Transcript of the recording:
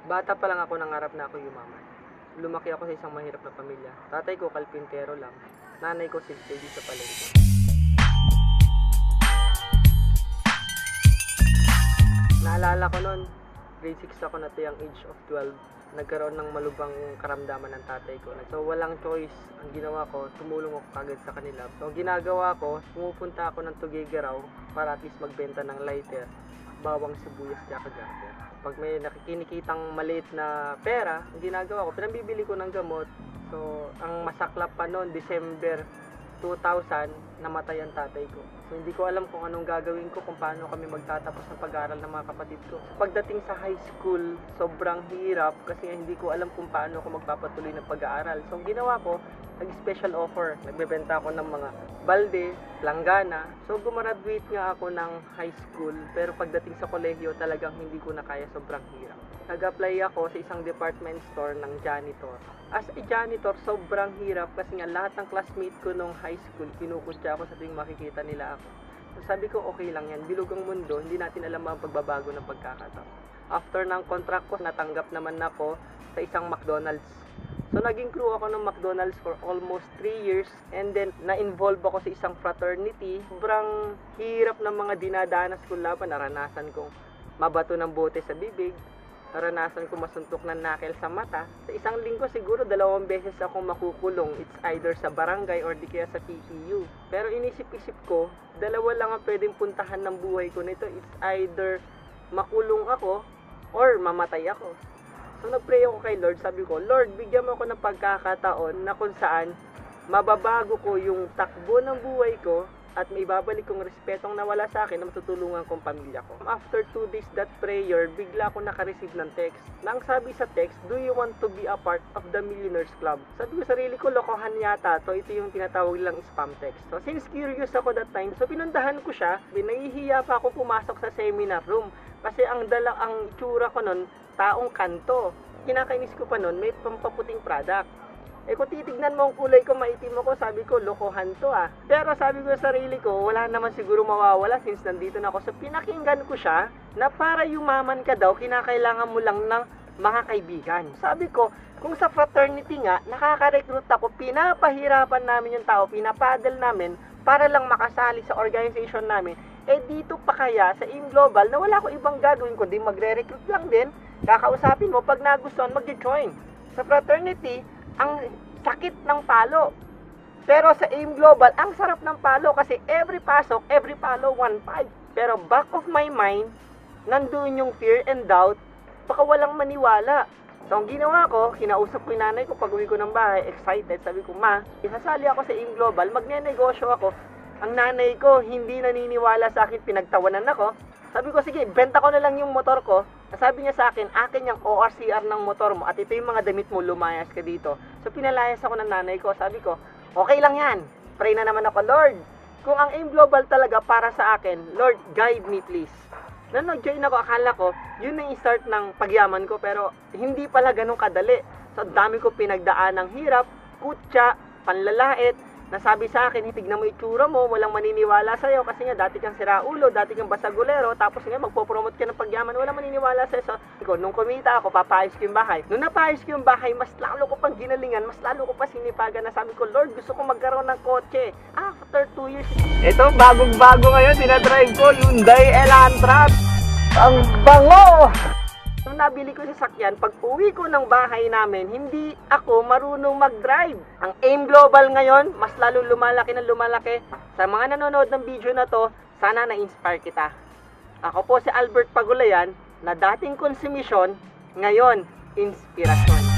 Bata pa lang ako nangarap na ako yumaman. Lumaki ako sa isang mahirap na pamilya. Tatay ko kalpintero lang. Nanay ko silsili sa palengke. Naalala ko noon, grade 6 ako na to yung age of 12. Nagkaroon ng malubhang karamdaman ng tatay ko. So walang choice. Ang ginawa ko, tumulong ako kagad sa kanila. So ang ginagawa ko, pumupunta ako ng Tuguegarao para at least magbenta ng lighter, bawang sibuyas tsaka garter. Pag may nakikinikitang maliit na pera, ang ginagawa ko, pinambibili ko ng gamot. So ang masaklap pa noon, December 2000, namatay ang tatay ko. So hindi ko alam kung anong gagawin ko, kung paano kami magtatapos ng pag-aaral ng mga kapatid ko. Pagdating sa high school, sobrang hirap kasi hindi ko alam kung paano ako magpapatuloy ng pag-aaral. So ang ginawa ko, nag-special offer. Nagbebenta ako ng mga balde, langgana. So gumraduate nga ako ng high school, pero pagdating sa kolehiyo talagang hindi ko na kaya, sobrang hirap. Nag-apply ako sa isang department store ng janitor. As a janitor, sobrang hirap kasi nga lahat ng classmate ko nung high school, kinukutya ako sa tuwing makikita nila ako. So sabi ko, okay lang yan, bilog ang mundo, hindi natin alam ang pagbabago ng pagkakataon. After ng contract ko, natanggap naman ako sa isang McDonald's. So naging crew ako ng McDonald's for almost 3 years, and then na-involve ako sa isang fraternity. Sobrang hirap ng mga dinadanas ko laban. Naranasan kong mabato ng bote sa bibig, naranasan ko masuntok ng nakel sa mata. Sa isang linggo siguro 2 beses akong makukulong. It's either sa barangay or di kaya sa PPU. Pero inisip-isip ko, 2 lang ang pwedeng puntahan ng buhay ko nito. It's either makulong ako or mamatay ako. So nagpray ako kay Lord, sabi ko, Lord, bigyan mo ako ng pagkakataon na kung saan mababago ko yung takbo ng buhay ko at may babalik kong respetong nawala sa akin na matutulungan kong pamilya ko. After 2 days that prayer, bigla ako naka-receive ng text. Nang sabi sa text, do you want to be a part of the Millionaires Club? Sabi ko sarili ko, lokohan yata to. Ito yung tinatawag lang spam text. So since curious ako that time, so pinuntahan ko siya. Nahihiya pa ako pumasok sa seminar room kasi ang itsura ko nun, taong kanto. Kinakainis ko pa nun, may pampaputing product. Eh kung titignan mo ang kulay ko, maitim ako, sabi ko, lokohan to ah. Pero sabi ko sa sarili ko, wala naman siguro mawawala since nandito na ako. So pinakinggan ko siya na para yumaman ka daw, kinakailangan mo lang ng mga kaibigan. Sabi ko, kung sa fraternity nga, nakaka-recruit ako, pinapahirapan namin yung tao, pinapaddle namin para lang makasali sa organization namin. Eh dito pa kaya sa AIM Global na wala ko ibang gagawin kundi magre-recruit lang din, kakausapin mo, pag nagustuhan, mag-join. Sa fraternity, ang sakit ng palo. Pero sa AIM Global, ang sarap ng palo kasi every pasok, every palo, 1.5. Pero back of my mind, nandun yung fear and doubt, baka walang maniwala. So ang ginawa ko, kinausap ko yung nanay ko pag uwi ko ng bahay, excited. Sabi ko, ma, isasali ako sa AIM Global, magne-negosyo ako. Ang nanay ko, hindi naniniwala sa akin, pinagtawanan ako. Sabi ko, sige, benta ko na lang yung motor ko. Sabi niya sa akin yung ORCR ng motor mo at ito yung mga damit mo, lumayas ka dito. So pinalayas ako ng nanay ko. Sabi ko, okay lang yan. Pray na naman ako, Lord. Kung ang AIM Global talaga para sa akin, Lord, guide me please. Nung nag-join ako, akala ko, yun na yung start ng pagyaman ko. Pero hindi pala ganun kadali. So dami ko pinagdaan ng hirap, kutya, panlalait. Nasabi sa akin, tignan mo itsura mo, walang maniniwala sa'yo kasi nga dati kang siraulo, dati kang basagulero, tapos nga magpo-promote ka ng pagyaman, walang maniniwala sa'yo. So, nung kumita ako, papayos ko yung bahay. Nung napayos ko yung bahay, mas lalo ko pang ginalingan, mas lalo ko pa sinipagan na sabi ko, Lord, gusto ko magkaroon ng kotse. After 2 years, ito, bagong-bago ngayon, tinadrive ko, Hyundai Elantra. Ang bango! Nung nabili ko sa sakyan, pag uwi ko ng bahay namin, hindi ako marunong mag-drive. Ang AIM Global ngayon, mas lalo lumalaki na lumalaki. Sa mga nanonood ng video na to, sana na-inspire kita. Ako po si Albert Pagulayan, na dating konsumisyon, ngayon, inspirasyon.